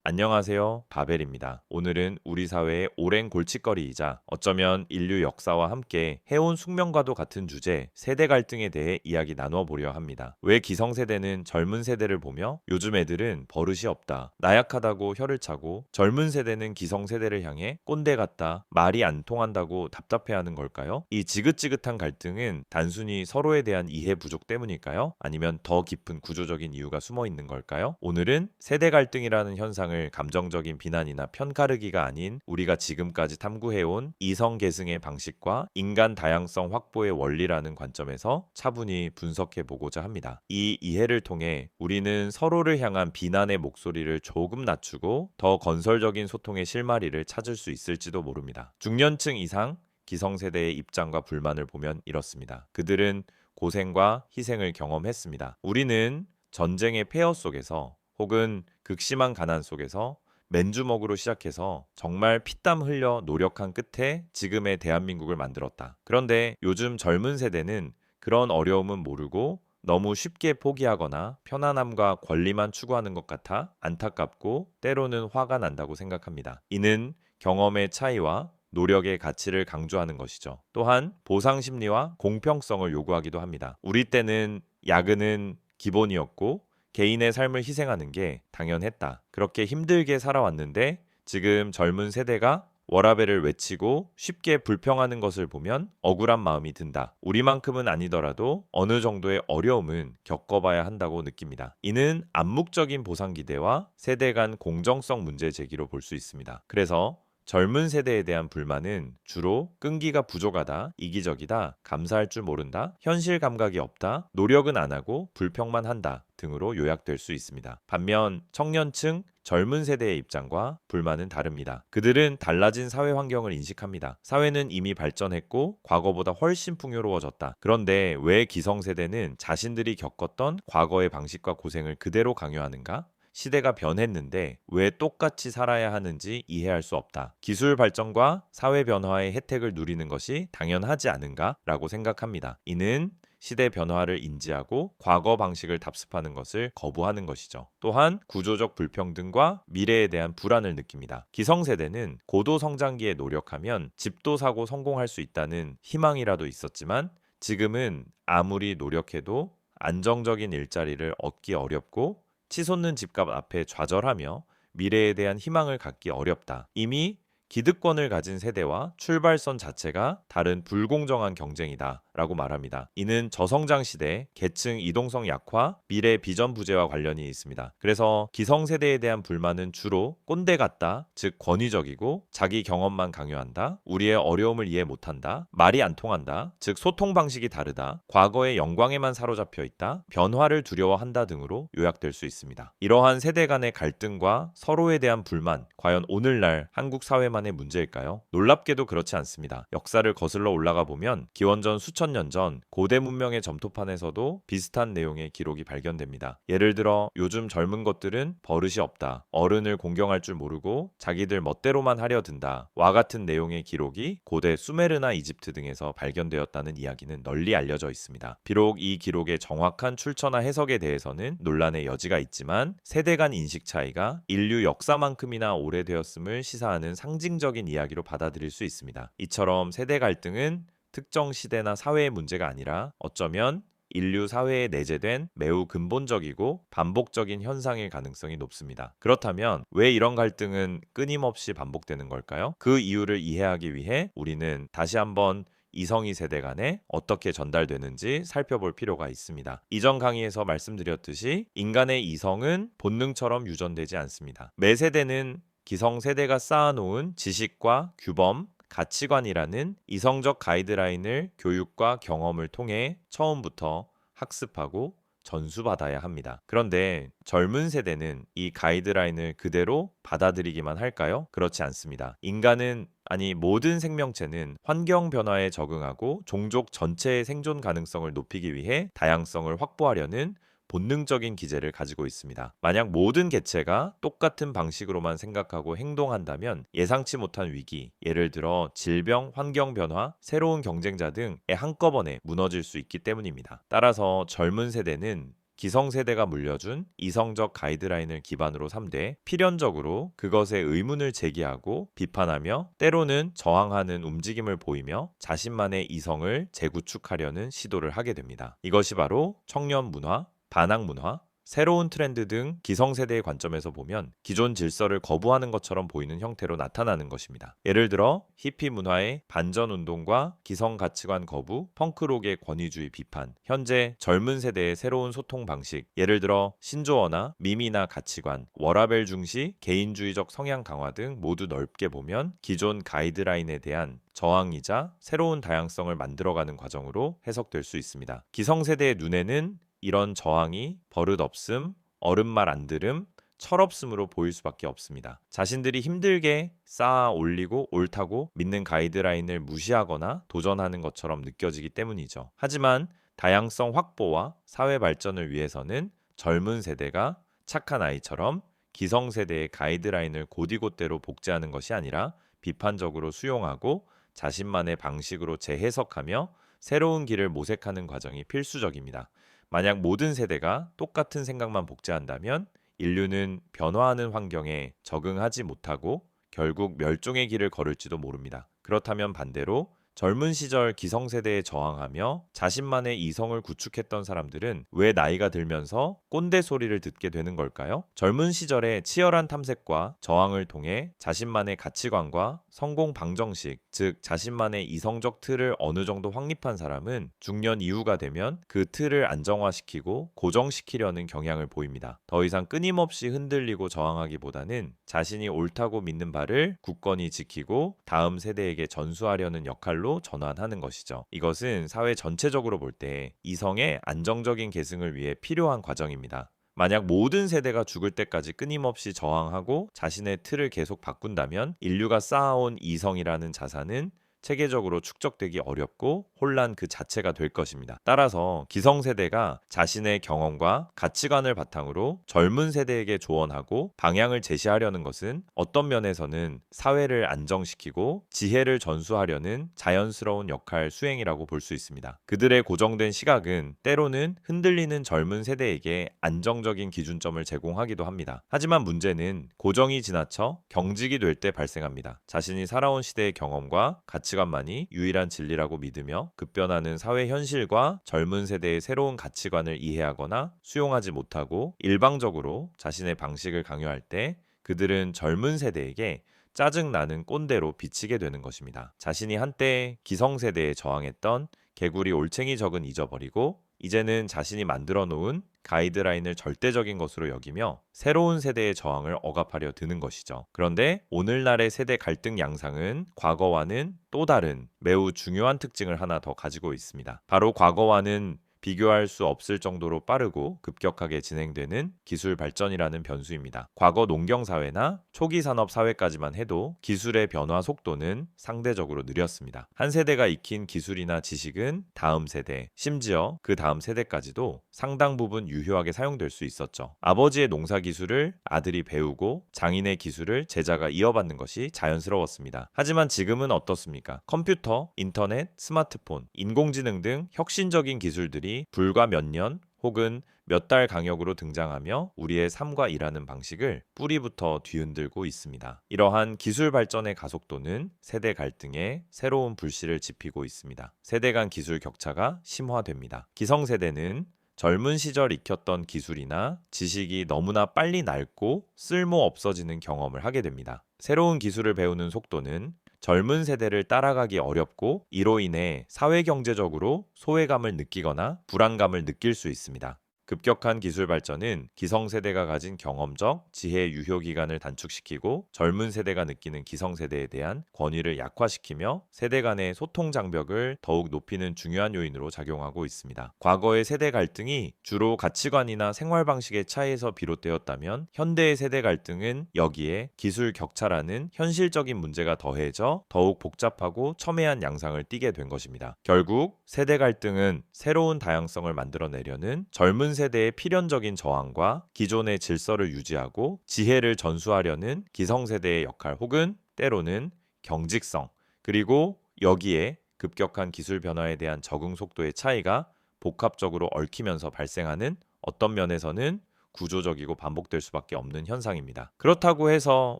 안녕하세요. 바벨입니다. 오늘은 우리 사회의 오랜 골칫거리이자 어쩌면 인류 역사와 함께 해온 숙명과도 같은 주제, 세대 갈등에 대해 이야기 나누어 보려 합니다. 왜 기성세대는 젊은 세대를 보며 요즘 애들은 버릇이 없다, 나약하다고 혀를 차고 젊은 세대는 기성세대를 향해 꼰대 같다, 말이 안 통한다고 답답해하는 걸까요? 이 지긋지긋한 갈등은 단순히 서로에 대한 이해 부족 때문일까요? 아니면 더 깊은 구조적인 이유가 숨어 있는 걸까요? 오늘은 세대 갈등이라는 현상을 감정적인 비난이나 편가르기가 아닌 우리가 지금까지 탐구해온 이성 계승의 방식과 인간 다양성 확보의 원리라는 관점에서 차분히 분석해 보고자 합니다. 이 이해를 통해 우리는 서로를 향한 비난의 목소리를 조금 낮추고 더 건설적인 소통의 실마리를 찾을 수 있을지도 모릅니다. 중년층 이상 기성세대의 입장과 불만을 보면 이렇습니다. 그들은 고생과 희생을 경험했습니다. 우리는 전쟁의 폐허 속에서 혹은 극심한 가난 속에서 맨주먹으로 시작해서 정말 피땀 흘려 노력한 끝에 지금의 대한민국을 만들었다. 그런데 요즘 젊은 세대는 그런 어려움은 모르고 너무 쉽게 포기하거나 편안함과 권리만 추구하는 것 같아 안타깝고 때로는 화가 난다고 생각합니다. 이는 경험의 차이와 노력의 가치를 강조하는 것이죠. 또한 보상 심리와 공평성을 요구하기도 합니다. 우리 때는 야근은 기본이었고 개인의 삶을 희생하는 게 당연했다. 그렇게 힘들게 살아왔는데 지금 젊은 세대가 워라밸을 외치고 쉽게 불평하는 것을 보면 억울한 마음이 든다. 우리만큼은 아니더라도 어느 정도의 어려움은 겪어봐야 한다고 느낍니다. 이는 암묵적인 보상 기대와 세대 간 공정성 문제 제기로 볼 수 있습니다. 그래서 젊은 세대에 대한 불만은 주로 끈기가 부족하다, 이기적이다, 감사할 줄 모른다, 현실 감각이 없다, 노력은 안 하고 불평만 한다 등으로 요약될 수 있습니다. 반면 청년층, 젊은 세대의 입장과 불만은 다릅니다. 그들은 달라진 사회 환경을 인식합니다. 사회는 이미 발전했고 과거보다 훨씬 풍요로워졌다. 그런데 왜 기성세대는 자신들이 겪었던 과거의 방식과 고생을 그대로 강요하는가? 시대가 변했는데 왜 똑같이 살아야 하는지 이해할 수 없다. 기술 발전과 사회 변화의 혜택을 누리는 것이 당연하지 않은가라고 생각합니다. 이는 시대 변화를 인지하고 과거 방식을 답습하는 것을 거부하는 것이죠. 또한 구조적 불평등과 미래에 대한 불안을 느낍니다. 기성세대는 고도 성장기에 노력하면 집도 사고 성공할 수 있다는 희망이라도 있었지만 지금은 아무리 노력해도 안정적인 일자리를 얻기 어렵고 치솟는 집값 앞에 좌절하며 미래에 대한 희망을 갖기 어렵다. 이미 기득권을 가진 세대와 출발선 자체가 다른 불공정한 경쟁이다 라고 말합니다. 이는 저성장 시대, 계층 이동성 약화, 미래 비전 부재와 관련이 있습니다. 그래서 기성세대에 대한 불만은 주로 꼰대 같다, 즉 권위적이고 자기 경험만 강요한다, 우리의 어려움을 이해 못한다, 말이 안 통한다, 즉 소통 방식이 다르다, 과거의 영광에만 사로잡혀 있다, 변화를 두려워한다 등으로 요약될 수 있습니다. 이러한 세대 간의 갈등과 서로에 대한 불만, 과연 오늘날 한국 사회만의 문제일까요? 놀랍게도 그렇지 않습니다. 역사를 거슬러 올라가 보면 기원전 수천 년 전 고대 문명의 점토판에서도 비슷한 내용의 기록이 발견됩니다. 예를 들어 요즘 젊은 것들은 버릇이 없다, 어른을 공경할 줄 모르고 자기들 멋대로만 하려 든다 와 같은 내용의 기록이 고대 수메르나 이집트 등에서 발견되었다는 이야기는 널리 알려져 있습니다. 비록 이 기록의 정확한 출처나 해석에 대해서는 논란의 여지가 있지만 세대 간 인식 차이가 인류 역사만큼이나 오래되었음을 시사하는 상징적인 이야기로 받아들일 수 있습니다. 이처럼 세대 갈등은 특정 시대나 사회의 문제가 아니라 어쩌면 인류 사회에 내재된 매우 근본적이고 반복적인 현상일 가능성이 높습니다. 그렇다면 왜 이런 갈등은 끊임없이 반복되는 걸까요? 그 이유를 이해하기 위해 우리는 다시 한번 이성이 세대 간에 어떻게 전달되는지 살펴볼 필요가 있습니다. 이전 강의에서 말씀드렸듯이 인간의 이성은 본능처럼 유전되지 않습니다. 매 세대는 기성세대가 쌓아놓은 지식과 규범, 가치관이라는 이성적 가이드라인을 교육과 경험을 통해 처음부터 학습하고 전수받아야 합니다. 그런데 젊은 세대는 이 가이드라인을 그대로 받아들이기만 할까요? 그렇지 않습니다. 인간은 모든 생명체는 환경 변화에 적응하고 종족 전체의 생존 가능성을 높이기 위해 다양성을 확보하려는 본능적인 기제를 가지고 있습니다. 만약 모든 개체가 똑같은 방식으로만 생각하고 행동한다면 예상치 못한 위기, 예를 들어 질병, 환경 변화, 새로운 경쟁자 등에 한꺼번에 무너질 수 있기 때문입니다. 따라서 젊은 세대는 기성세대가 물려준 이성적 가이드라인을 기반으로 삼되 필연적으로 그것에 의문을 제기하고 비판하며 때로는 저항하는 움직임을 보이며 자신만의 이성을 재구축하려는 시도를 하게 됩니다. 이것이 바로 청년 문화, 반학 문화, 새로운 트렌드 등 기성세대의 관점에서 보면 기존 질서를 거부하는 것처럼 보이는 형태로 나타나는 것입니다. 예를 들어 히피 문화의 반전 운동과 기성 가치관 거부, 펑크록의 권위주의 비판, 현재 젊은 세대의 새로운 소통 방식, 예를 들어 신조어나 밈이나 가치관, 워라밸 중시, 개인주의적 성향 강화 등 모두 넓게 보면 기존 가이드라인에 대한 저항이자 새로운 다양성을 만들어가는 과정으로 해석될 수 있습니다. 기성세대의 눈에는 이런 저항이 버릇없음, 어른말 안 들음, 철없음으로 보일 수밖에 없습니다. 자신들이 힘들게 쌓아 올리고 옳다고 믿는 가이드라인을 무시하거나 도전하는 것처럼 느껴지기 때문이죠. 하지만 다양성 확보와 사회 발전을 위해서는 젊은 세대가 착한 아이처럼 기성세대의 가이드라인을 곧이곧대로 복제하는 것이 아니라 비판적으로 수용하고 자신만의 방식으로 재해석하며 새로운 길을 모색하는 과정이 필수적입니다. 만약 모든 세대가 똑같은 생각만 복제한다면 인류는 변화하는 환경에 적응하지 못하고 결국 멸종의 길을 걸을지도 모릅니다. 그렇다면 반대로 젊은 시절 기성세대에 저항하며 자신만의 이성을 구축했던 사람들은 왜 나이가 들면서 꼰대 소리를 듣게 되는 걸까요? 젊은 시절의 치열한 탐색과 저항을 통해 자신만의 가치관과 성공 방정식, 즉 자신만의 이성적 틀을 어느 정도 확립한 사람은 중년 이후가 되면 그 틀을 안정화시키고 고정시키려는 경향을 보입니다. 더 이상 끊임없이 흔들리고 저항하기보다는 자신이 옳다고 믿는 바를 굳건히 지키고 다음 세대에게 전수하려는 역할로 전환하는 것이죠. 이것은 사회 전체적으로 볼 때 이성의 안정적인 계승을 위해 필요한 과정입니다. 만약 모든 세대가 죽을 때까지 끊임없이 저항하고 자신의 틀을 계속 바꾼다면 인류가 쌓아온 이성이라는 자산은 체계적으로 축적되기 어렵고 혼란 그 자체가 될 것입니다. 따라서 기성세대가 자신의 경험과 가치관을 바탕으로 젊은 세대에게 조언하고 방향을 제시하려는 것은 어떤 면에서는 사회를 안정시키고 지혜를 전수하려는 자연스러운 역할 수행이라고 볼 수 있습니다. 그들의 고정된 시각은 때로는 흔들리는 젊은 세대에게 안정적인 기준점을 제공하기도 합니다. 하지만 문제는 고정이 지나쳐 경직이 될 때 발생합니다. 자신이 살아온 시대의 경험과 가치관만이 유일한 진리라고 믿으며 급변하는 사회 현실과 젊은 세대의 새로운 가치관을 이해하거나 수용하지 못하고 일방적으로 자신의 방식을 강요할 때 그들은 젊은 세대에게 짜증나는 꼰대로 비치게 되는 것입니다. 자신이 한때 기성세대에 저항했던 개구리 올챙이 적은 잊어버리고 이제는 자신이 만들어 놓은 가이드라인을 절대적인 것으로 여기며 새로운 세대의 저항을 억압하려 드는 것이죠. 그런데 오늘날의 세대 갈등 양상은 과거와는 또 다른 매우 중요한 특징을 하나 더 가지고 있습니다. 바로 과거와는 비교할 수 없을 정도로 빠르고 급격하게 진행되는 기술 발전이라는 변수입니다. 과거 농경사회나 초기 산업 사회까지만 해도 기술의 변화 속도는 상대적으로 느렸습니다. 한 세대가 익힌 기술이나 지식은 다음 세대, 심지어 그 다음 세대까지도 상당 부분 유효하게 사용될 수 있었죠. 아버지의 농사 기술을 아들이 배우고 장인의 기술을 제자가 이어받는 것이 자연스러웠습니다. 하지만 지금은 어떻습니까? 컴퓨터, 인터넷, 스마트폰, 인공지능 등 혁신적인 기술들이 불과 몇 년 혹은 몇 달 강역으로 등장하며 우리의 삶과 일하는 방식을 뿌리부터 뒤흔들고 있습니다. 이러한 기술 발전의 가속도는 세대 갈등에 새로운 불씨를 지피고 있습니다. 세대 간 기술 격차가 심화됩니다. 기성세대는 젊은 시절 익혔던 기술이나 지식이 너무나 빨리 낡고 쓸모 없어지는 경험을 하게 됩니다. 새로운 기술을 배우는 속도는 젊은 세대를 따라가기 어렵고 이로 인해 사회경제적으로 소외감을 느끼거나 불안감을 느낄 수 있습니다. 급격한 기술 발전은 기성세대가 가진 경험적, 지혜 유효 기간을 단축시키고 젊은 세대가 느끼는 기성세대에 대한 권위를 약화시키며 세대 간의 소통 장벽을 더욱 높이는 중요한 요인으로 작용하고 있습니다. 과거의 세대 갈등이 주로 가치관이나 생활 방식의 차이에서 비롯되었다면 현대의 세대 갈등은 여기에 기술 격차라는 현실적인 문제가 더해져 더욱 복잡하고 첨예한 양상을 띠게 된 것입니다. 결국 세대 갈등은 새로운 다양성을 만들어내려는 젊은 세대의 필연적인 저항과 기존의 질서를 유지하고 지혜를 전수하려는 기성세대의 역할 혹은 때로는 경직성, 그리고 여기에 급격한 기술 변화에 대한 적응 속도의 차이가 복합적으로 얽히면서 발생하는 어떤 면에서는 구조적이고 반복될 수밖에 없는 현상입니다. 그렇다고 해서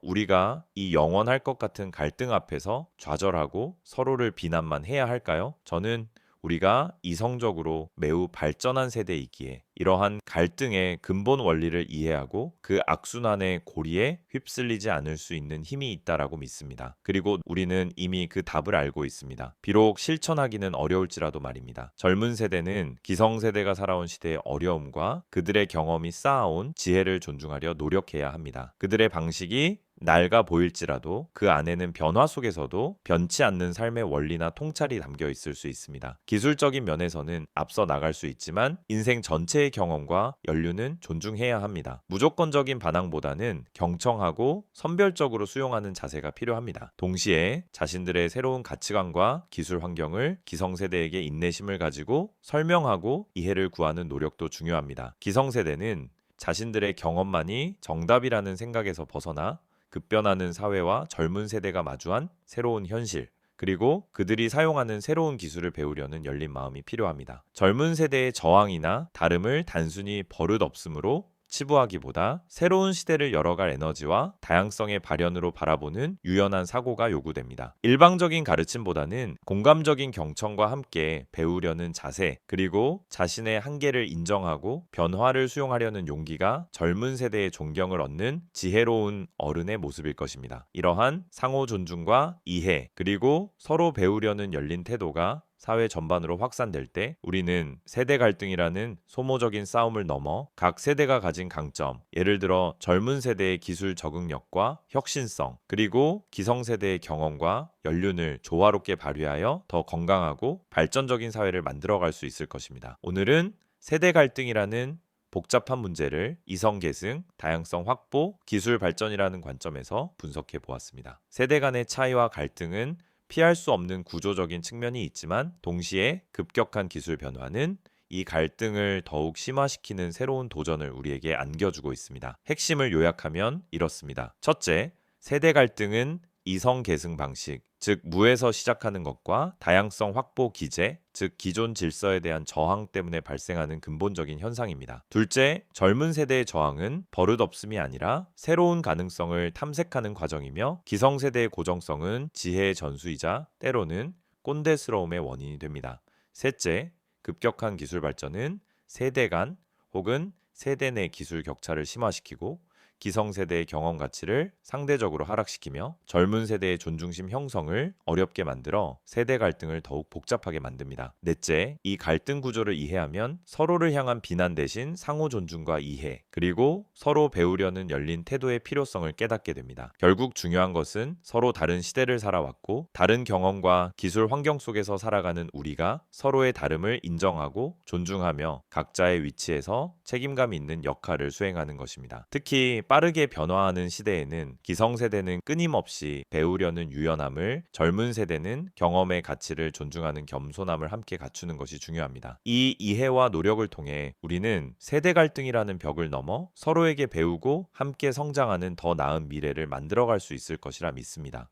우리가 이 영원할 것 같은 갈등 앞에서 좌절하고 서로를 비난만 해야 할까요? 저는 우리가 이성적으로 매우 발전한 세대이기에 이러한 갈등의 근본 원리를 이해하고 그 악순환의 고리에 휩쓸리지 않을 수 있는 힘이 있다라고 믿습니다. 그리고 우리는 이미 그 답을 알고 있습니다. 비록 실천하기는 어려울지라도 말입니다. 젊은 세대는 기성세대가 살아온 시대의 어려움과 그들의 경험이 쌓아온 지혜를 존중하려 노력해야 합니다. 그들의 방식이 낡아 보일지라도 그 안에는 변화 속에서도 변치 않는 삶의 원리나 통찰이 담겨 있을 수 있습니다. 기술적인 면에서는 앞서 나갈 수 있지만 인생 전체의 경험과 연륜은 존중해야 합니다. 무조건적인 반항보다는 경청하고 선별적으로 수용하는 자세가 필요합니다. 동시에 자신들의 새로운 가치관과 기술 환경을 기성세대에게 인내심을 가지고 설명하고 이해를 구하는 노력도 중요합니다. 기성세대는 자신들의 경험만이 정답이라는 생각에서 벗어나 급변하는 사회와 젊은 세대가 마주한 새로운 현실, 그리고 그들이 사용하는 새로운 기술을 배우려는 열린 마음이 필요합니다. 젊은 세대의 저항이나 다름을 단순히 버릇없음으로 치부하기보다 새로운 시대를 열어갈 에너지와 다양성의 발현으로 바라보는 유연한 사고가 요구됩니다. 일방적인 가르침보다는 공감적인 경청과 함께 배우려는 자세, 그리고 자신의 한계를 인정하고 변화를 수용하려는 용기가 젊은 세대의 존경을 얻는 지혜로운 어른의 모습일 것입니다. 이러한 상호 존중과 이해, 그리고 서로 배우려는 열린 태도가 사회 전반으로 확산될 때 우리는 세대 갈등이라는 소모적인 싸움을 넘어 각 세대가 가진 강점, 예를 들어 젊은 세대의 기술 적응력과 혁신성, 그리고 기성세대의 경험과 연륜을 조화롭게 발휘하여 더 건강하고 발전적인 사회를 만들어갈 수 있을 것입니다. 오늘은 세대 갈등이라는 복잡한 문제를 이성 계승, 다양성 확보, 기술 발전이라는 관점에서 분석해 보았습니다. 세대 간의 차이와 갈등은 피할 수 없는 구조적인 측면이 있지만 동시에 급격한 기술 변화는 이 갈등을 더욱 심화시키는 새로운 도전을 우리에게 안겨주고 있습니다. 핵심을 요약하면 이렇습니다. 첫째, 세대 갈등은 이성 계승 방식, 즉 무에서 시작하는 것과 다양성 확보 기제, 즉 기존 질서에 대한 저항 때문에 발생하는 근본적인 현상입니다. 둘째, 젊은 세대의 저항은 버릇없음이 아니라 새로운 가능성을 탐색하는 과정이며 기성세대의 고정성은 지혜의 전수이자 때로는 꼰대스러움의 원인이 됩니다. 셋째, 급격한 기술 발전은 세대 간 혹은 세대 내 기술 격차를 심화시키고 기성세대의 경험 가치를 상대적으로 하락시키며 젊은 세대의 존중심 형성을 어렵게 만들어 세대 갈등을 더욱 복잡하게 만듭니다. 넷째, 이 갈등 구조를 이해하면 서로를 향한 비난 대신 상호 존중과 이해, 그리고 서로 배우려는 열린 태도의 필요성을 깨닫게 됩니다. 결국 중요한 것은 서로 다른 시대를 살아왔고 다른 경험과 기술 환경 속에서 살아가는 우리가 서로의 다름을 인정하고 존중하며 각자의 위치에서 책임감 있는 역할을 수행하는 것입니다. 특히 빠르게 변화하는 시대에는 기성세대는 끊임없이 배우려는 유연함을, 젊은 세대는 경험의 가치를 존중하는 겸손함을 함께 갖추는 것이 중요합니다. 이 이해와 노력을 통해 우리는 세대 갈등이라는 벽을 넘어 서로에게 배우고 함께 성장하는 더 나은 미래를 만들어갈 수 있을 것이라 믿습니다.